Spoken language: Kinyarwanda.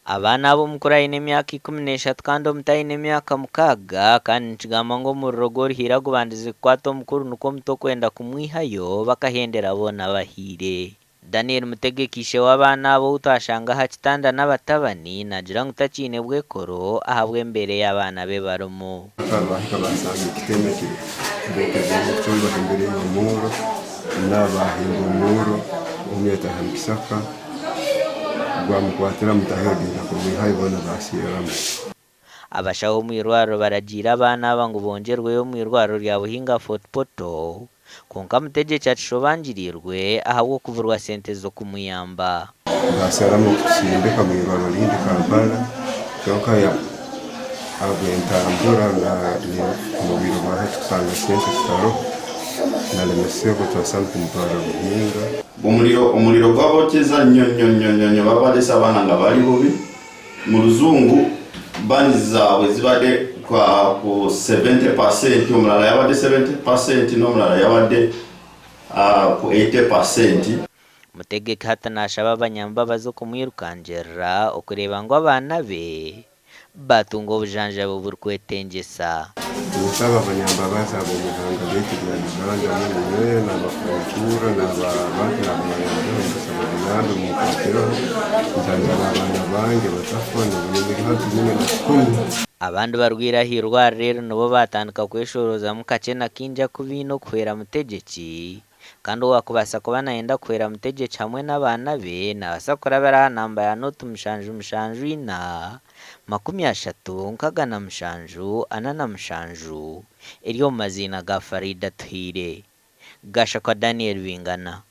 Abana b'omukura aine emyaka 13 kandi omuto aine emyaka 6 kandi nikigamba ngu omuriro gw'oruhiira gubandize kukwata omukuru nukwo omuto kwenda kumwihayo bakahendera boona bahiire. Daniel Mutegeki ishe w'abaana abo twashanga aha kitanda n'abatabani nagira ngu takiine bwekoro ahabw'embeera y'abaana be barimu. Bahika basanga ekiteme kiri imbere y'omuro n'abahinga omuro omweta hamkisaka gwamukwatira mutahegera kumwihayo boona basiiramu. Abashaho omu irwariro baragira abaana aba ngu bongerweyo omu irwariro rya Buhinga Fort Portal konka Mutegeki atishobangirirwe ahabw'okubura sente z'okumuyamba. Basiramu okusimbika mu irwariro rindi Kampala kyonka agwentambura mu biro bahe tusanga sente zitaroho nalemesebwa twasanga kumutwara Buhinga. Omuliro gwabokeza nnyo babalesa abaana nga bali bubi mu luzungu bani zaabwe zibadde ku 70%, omulala yabadde 70% n'omulala yabadde ku 80%. Mutegeki hata nashaba abanyamba bazo kumwirukanjirira okureba ngo abaana be batunga obujanjabi oburikwetengyesa. Nsaba abanyamba bazaba omuhanga beetigira Uganda munye n'abakultura n'abantu n'abayamba nsaba Uganda mukwatireho njanjaba abaana bange batafa n'obunyumiri hati 10. Abandi barwira hirwara rero nabo batandika kweshorozamu kake nakinja kubiina okuhwera Mutegeki kandi owakubasa kuba nayenda kuhwera Mutegeki hamwe n'abaana be nabasa kurabira aha namba ya noti 774 37 47 eri omu mazina ga Farida Tuhire. Gashakwa Daniel Bingana.